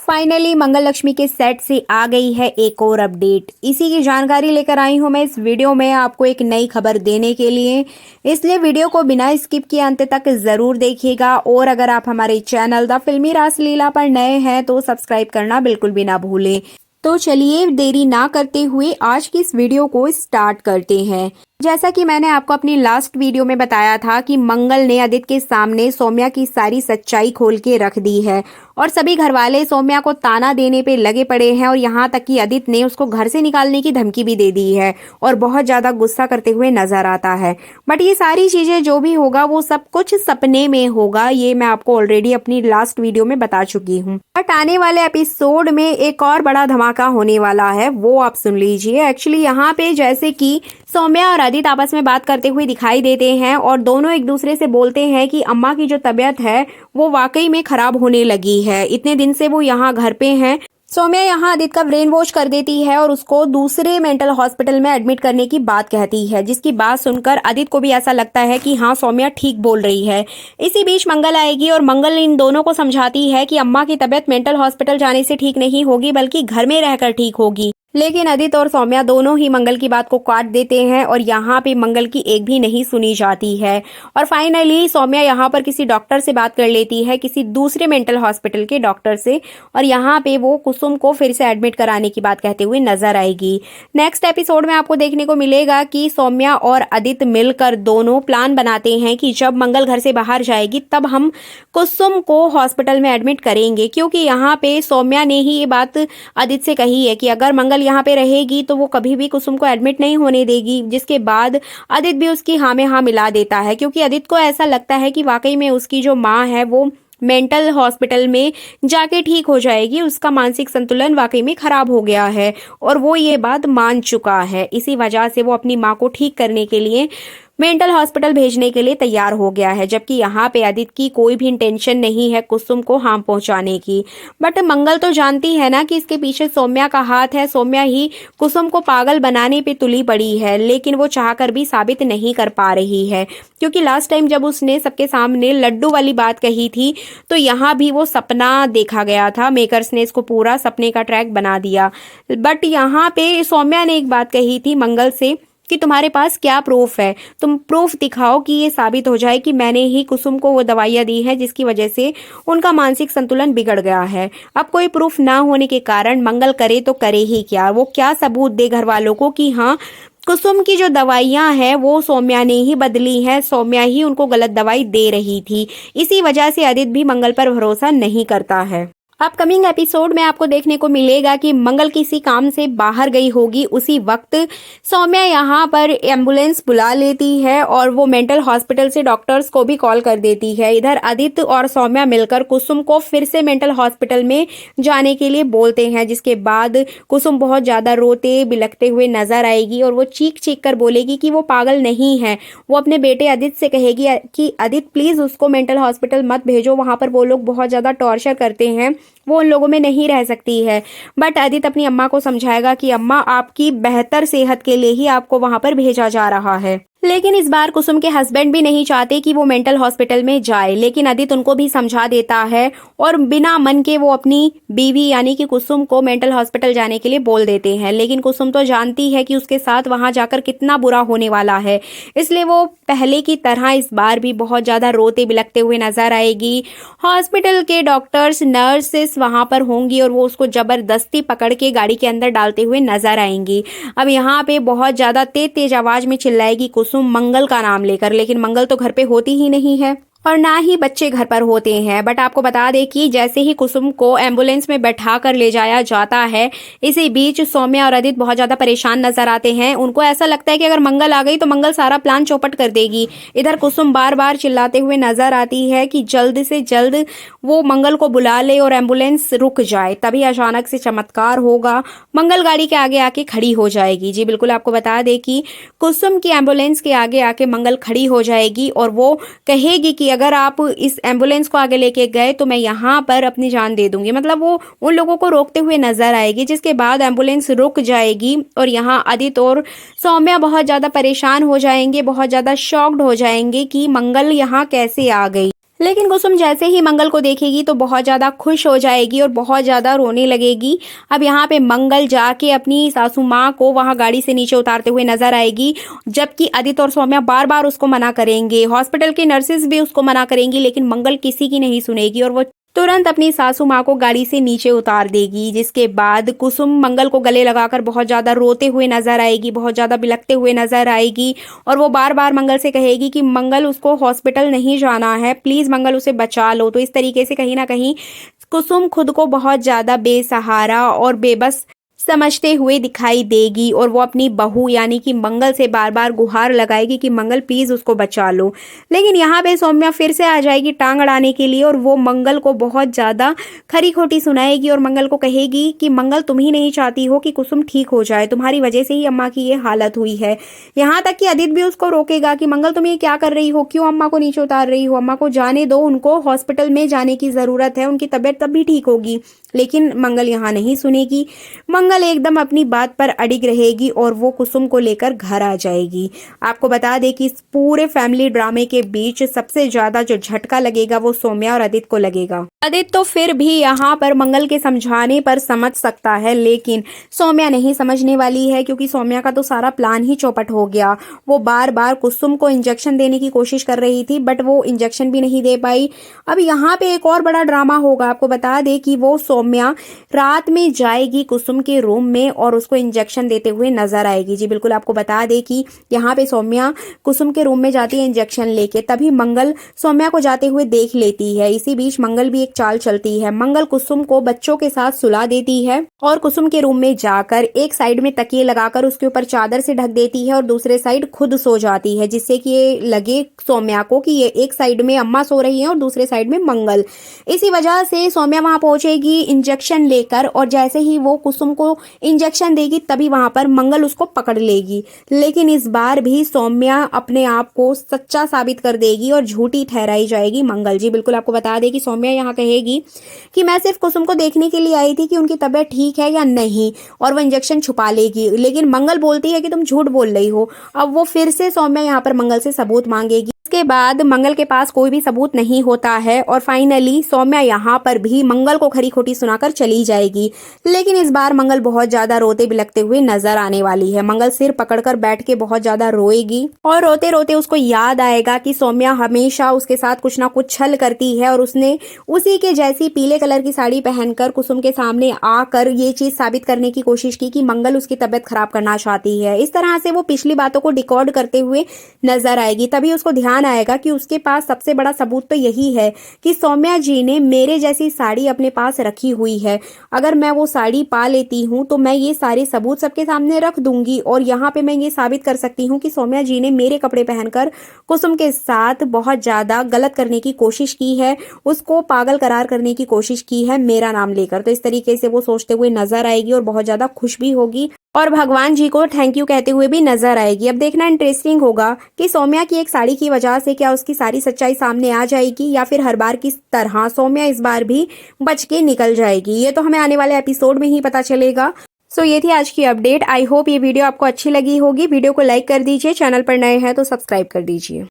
Finally मंगल लक्ष्मी के set से आ गई है एक और अपडेट। इसी की जानकारी लेकर आई हूं मैं इस वीडियो में आपको एक नई खबर देने के लिए। इसलिए वीडियो को बिना स्किप किए अंत तक जरूर देखिएगा। और अगर आप हमारे चैनल द फिल्मी रासलीला पर नए हैं तो सब्सक्राइब करना बिल्कुल भी ना भूलें। तो चलिए देरी ना करते हुए आज की इस वीडियो को स्टार्ट करते हैं। जैसा कि मैंने आपको अपनी लास्ट वीडियो में बताया था कि मंगल ने आदित्य के सामने सौम्या की सारी सच्चाई खोल के रख दी है और सभी घरवाले सौम्या को ताना देने पे लगे पड़े हैं और यहाँ तक कि आदित्य ने उसको घर से निकालने की धमकी भी दे दी है और बहुत ज्यादा गुस्सा करते हुए नजर आता है। बट ये सारी चीजें जो भी होगा वो सब कुछ सपने में होगा, ये मैं आपको ऑलरेडी अपनी लास्ट वीडियो में बता चुकी हूँ। बट आने वाले एपिसोड में एक और बड़ा धमाका होने वाला है, वो आप सुन लीजिए। एक्चुअली यहाँ पे जैसे कि सौम्या और आदित्य आपस में बात करते हुए दिखाई देते हैं और दोनों एक दूसरे से बोलते हैं कि अम्मा की जो तबीयत है वो वाकई में खराब होने लगी है। इतने दिन से वो यहाँ घर पे हैं। सौम्या यहाँ आदित्य का ब्रेन वॉश कर देती है और उसको दूसरे मेंटल हॉस्पिटल में एडमिट करने की बात कहती है, जिसकी बात सुनकर आदित्य को भी ऐसा लगता है कि हाँ सौम्या ठीक बोल रही है। इसी बीच मंगल आएगी और मंगल इन दोनों को समझाती है कि अम्मा की तबीयत मेंटल हॉस्पिटल जाने से ठीक नहीं होगी बल्कि घर में रहकर ठीक होगी। लेकिन आदित्य और सौम्या दोनों ही मंगल की बात को काट देते हैं और यहाँ पे मंगल की एक भी नहीं सुनी जाती है। और फाइनली सौम्या यहाँ पर किसी डॉक्टर से बात कर लेती है, किसी दूसरे मेंटल हॉस्पिटल के डॉक्टर से, और यहाँ पे वो कुसुम को फिर से एडमिट कराने की बात कहते हुए नजर आएगी। नेक्स्ट एपिसोड में आपको देखने को मिलेगा कि सौम्या और आदित्य मिलकर दोनों प्लान बनाते हैं कि जब मंगल घर से बाहर जाएगी तब हम कुसुम को हॉस्पिटल में एडमिट करेंगे, क्योंकि यहाँ पे सौम्या ने ही ये बात आदित्य से कही है कि अगर मंगल यहाँ पे रहेगी तो वो कभी भी कुसुम को एडमिट नहीं होने देगी। जिसके बाद आदित्य भी उसकी हाँ में हाँ मिला देता है, क्योंकि आदित्य को ऐसा लगता है कि वाकई में उसकी जो माँ है वो मेंटल हॉस्पिटल में जाके ठीक हो जाएगी, उसका मानसिक संतुलन वाकई में खराब हो गया है और वो ये बात मान चुका है। इसी वजह से वो अपनी माँ को ठीक करने के लिए मेंटल हॉस्पिटल भेजने के लिए तैयार हो गया है, जबकि यहाँ पे आदित्य की कोई भी इंटेंशन नहीं है कुसुम को हार्म पहुंचाने की। बट मंगल तो जानती है ना कि इसके पीछे सौम्या का हाथ है। सौम्या ही कुसुम को पागल बनाने पे तुली पड़ी है, लेकिन वो चाहकर भी साबित नहीं कर पा रही है, क्योंकि लास्ट टाइम जब उसने सबके सामने लड्डू वाली बात कही थी तो यहाँ भी वो सपना देखा गया था। मेकर्स ने इसको पूरा सपने का ट्रैक बना दिया। बट यहाँ पे सौम्या ने एक बात कही थी मंगल से कि तुम्हारे पास क्या प्रूफ है, तुम प्रूफ दिखाओ कि ये साबित हो जाए कि मैंने ही कुसुम को वो दवाइयाँ दी हैं जिसकी वजह से उनका मानसिक संतुलन बिगड़ गया है। अब कोई प्रूफ ना होने के कारण मंगल करे तो करे ही क्या, वो क्या सबूत दे घर वालों को कि हाँ कुसुम की जो दवाइयाँ हैं वो सौम्या ने ही बदली हैं, सौम्या ही उनको गलत दवाई दे रही थी। इसी वजह से आदित्य भी मंगल पर भरोसा नहीं करता है। अपकमिंग एपिसोड में आपको देखने को मिलेगा कि मंगल किसी काम से बाहर गई होगी, उसी वक्त सौम्या यहाँ पर एम्बुलेंस बुला लेती है और वो मेंटल हॉस्पिटल से डॉक्टर्स को भी कॉल कर देती है। इधर आदित्य और सौम्या मिलकर कुसुम को फिर से मेंटल हॉस्पिटल में जाने के लिए बोलते हैं, जिसके बाद कुसुम बहुत ज़्यादा रोते बिलखते हुए नजर आएगी और वो चीख चीख कर बोलेगी कि वो पागल नहीं है। वो अपने बेटे आदित्य से कहेगी कि आदित्य प्लीज़ उसको मेंटल हॉस्पिटल मत भेजो, वहाँ पर वो लोग बहुत ज़्यादा टॉर्चर करते हैं, वो उन लोगों में नहीं रह सकती है। बट आदित्य अपनी अम्मा को समझाएगा कि अम्मा आपकी बेहतर सेहत के लिए ही आपको वहां पर भेजा जा रहा है। लेकिन इस बार कुसुम के हस्बैंड भी नहीं चाहते कि वो मेंटल हॉस्पिटल में जाए, लेकिन आदित्य उनको भी समझा देता है और बिना मन के वो अपनी बीवी यानी कि कुसुम को मेंटल हॉस्पिटल जाने के लिए बोल देते हैं। लेकिन कुसुम तो जानती है कि उसके साथ वहां जाकर कितना बुरा होने वाला है, इसलिए वो पहले की तरह इस बार भी बहुत ज़्यादा रोते बिलखते हुए नजर आएगी। हॉस्पिटल के डॉक्टर्स नर्सेस वहां पर होंगी और वो उसको जबरदस्ती पकड़ के गाड़ी के अंदर डालते हुए नजर आएंगी। अब यहाँ पे बहुत ज़्यादा तेज तेज आवाज में चिल्लाएगी कुसुम मंगल का नाम लेकर, लेकिन मंगल तो घर पे होती ही नहीं है और ना ही बच्चे घर पर होते हैं। बट आपको बता दें कि जैसे ही कुसुम को एम्बुलेंस में बैठा कर ले जाया जाता है, इसी बीच सौम्या और आदित्य बहुत ज़्यादा परेशान नजर आते हैं। उनको ऐसा लगता है कि अगर मंगल आ गई तो मंगल सारा प्लान चौपट कर देगी। इधर कुसुम बार बार चिल्लाते हुए नजर आती है कि जल्द से जल्द वो मंगल को बुला ले और एम्बुलेंस रुक जाए। तभी अचानक से चमत्कार होगा, मंगल गाड़ी के आगे आके खड़ी हो जाएगी। जी बिल्कुल, आपको बता दें कि कुसुम की एम्बुलेंस के आगे आके मंगल खड़ी हो जाएगी और वो कहेगी कि अगर आप इस एम्बुलेंस को आगे लेके गए तो मैं यहाँ पर अपनी जान दे दूंगी। मतलब वो उन लोगों को रोकते हुए नजर आएगी, जिसके बाद एम्बुलेंस रुक जाएगी और यहाँ आदित्य और सौम्या बहुत ज्यादा परेशान हो जाएंगे, बहुत ज्यादा शॉक्ड हो जाएंगे कि मंगल यहाँ कैसे आ गई। लेकिन कुसुम जैसे ही मंगल को देखेगी तो बहुत ज़्यादा खुश हो जाएगी और बहुत ज़्यादा रोने लगेगी। अब यहाँ पे मंगल जाके अपनी सासू माँ को वहाँ गाड़ी से नीचे उतारते हुए नजर आएगी, जबकि आदित्य और सौम्या बार बार उसको मना करेंगे, हॉस्पिटल के नर्सेज भी उसको मना करेंगी, लेकिन मंगल किसी की नहीं सुनेगी और वो तुरंत अपनी सासू माँ को गाड़ी से नीचे उतार देगी। जिसके बाद कुसुम मंगल को गले लगाकर बहुत ज़्यादा रोते हुए नजर आएगी, बहुत ज़्यादा बिलखते हुए नजर आएगी और वो बार बार मंगल से कहेगी कि मंगल उसको हॉस्पिटल नहीं जाना है, प्लीज़ मंगल उसे बचा लो। तो इस तरीके से कहीं ना कहीं कुसुम खुद को बहुत ज़्यादा बेसहारा और बेबस समझते हुए दिखाई देगी और वो अपनी बहू यानी कि मंगल से बार बार गुहार लगाएगी कि मंगल प्लीज उसको बचा लो। लेकिन यहाँ पे सौम्या फिर से आ जाएगी टांग अड़ाने के लिए और वो मंगल को बहुत ज्यादा खरी खोटी सुनाएगी और मंगल को कहेगी कि मंगल तुम ही नहीं चाहती हो कि कुसुम ठीक हो जाए, तुम्हारी वजह से ही अम्मा की ये हालत हुई है। यहाँ तक कि आदित्य भी उसको रोकेगा कि मंगल तुम ये क्या कर रही हो, क्यों अम्मा को नीचे उतार रही हो, अम्मा को जाने दो, उनको हॉस्पिटल में जाने की जरूरत है, उनकी तबीयत तब भी ठीक होगी। लेकिन मंगल यहाँ नहीं सुनेगी। मंगल एकदम अपनी बात पर अडिग रहेगी और वो कुसुम को लेकर घर आ जाएगी। आपको बता दें कि इस पूरे फैमिली ड्रामे के बीच सबसे ज्यादा जो झटका लगेगा वो सौम्या और आदित्य को लगेगा। आदित्य तो फिर भी यहाँ पर मंगल के समझाने पर समझ सकता है, लेकिन सौम्या नहीं समझने वाली है क्योंकि सौम्या का तो सारा प्लान ही चौपट हो गया। वो बार बार कुसुम को इंजेक्शन देने की कोशिश कर रही थी बट वो इंजेक्शन भी नहीं दे पाई। अब यहाँ पे एक और बड़ा ड्रामा होगा। आपको बता दें कि वो सौम्या रात में जाएगी कुसुम के रूम में और उसको इंजेक्शन देते हुए नजर आएगी। जी बिल्कुल, आपको बता दें कि यहाँ पे सौम्या कुसुम के रूम में जाती है इंजेक्शन लेके, तभी मंगल सौम्या को जाते हुए देख लेती है। इसी बीच मंगल भी एक चाल चलती है। मंगल कुसुम को बच्चों के साथ सुला देती है और कुसुम के रूम में जाकर एक साइड में तकिए लगाकर उसके ऊपर चादर से ढक देती है और दूसरे साइड खुद सो जाती है, जिससे कि ये लगे सौम्या को कि ये एक साइड में अम्मा सो रही है और दूसरे साइड में मंगल। इसी वजह से सौम्या वहां पहुंचेगी इंजेक्शन लेकर और जैसे ही वो कुसुम को इंजेक्शन देगी तभी वहां पर मंगल उसको पकड़ लेगी। लेकिन इस बार भी सौम्या अपने आप को सच्चा साबित कर देगी और झूठी ठहराई जाएगी मंगल। जी बिल्कुल, आपको बता दें कि सौम्या यहाँ कहेगी कि मैं सिर्फ कुसुम को देखने के लिए आई थी कि उनकी तबीयत ठीक है या नहीं, और वो इंजेक्शन छुपा लेगी। लेकिन मंगल बोलती है कि तुम झूठ बोल रही हो। अब वो फिर से सौम्या यहाँ पर मंगल से सबूत मांगेगी। इसके बाद मंगल के पास कोई भी सबूत नहीं होता है और फाइनली सौम्या यहाँ पर भी मंगल को खरी खोटी सुनाकर चली जाएगी। लेकिन इस बार मंगल बहुत ज्यादा रोते बिलखते हुए नजर आने वाली है। मंगल सिर पकड़कर बैठ के बहुत ज्यादा रोएगी और रोते रोते उसको याद आएगा कि सौम्या हमेशा उसके साथ कुछ ना कुछ छल करती है और उसने उसी के जैसी पीले कलर की साड़ी पहनकर कुसुम के सामने आकर ये चीज साबित करने की कोशिश की कि मंगल उसकी तबीयत खराब करना चाहती है। इस तरह से वो पिछली बातों को डिकॉर्ड करते हुए नजर आएगी। तभी उसको ध्यान आएगा कि उसके पास सबसे बड़ा सबूत तो यही है कि सौम्या जी ने मेरे जैसी साड़ी अपने पास रखी हुई है। अगर मैं वो साड़ी पा लेती हूँ तो मैं ये सारे सबूत सबके सामने रख दूंगी और यहाँ पे मैं ये साबित कर सकती हूँ कि सौम्या जी ने मेरे कपड़े पहनकर कुसुम के साथ बहुत ज्यादा गलत करने की कोशिश की है, उसको पागल करार करने की कोशिश की है मेरा नाम लेकर। तो इस तरीके से वो सोचते हुए नजर आएगी और बहुत ज्यादा खुश भी होगी और भगवान जी को थैंक यू कहते हुए भी नजर आएगी। अब देखना इंटरेस्टिंग होगा कि सौम्या की एक साड़ी की वजह से क्या उसकी सारी सच्चाई सामने आ जाएगी या फिर हर बार की तरह सौम्या इस बार भी बच के निकल जाएगी। ये तो हमें आने वाले एपिसोड में ही पता चलेगा। सो ये थी आज की अपडेट। आई होप ये वीडियो आपको अच्छी लगी होगी। वीडियो को लाइक कर दीजिए, चैनल पर नए हैं तो सब्सक्राइब कर दीजिए।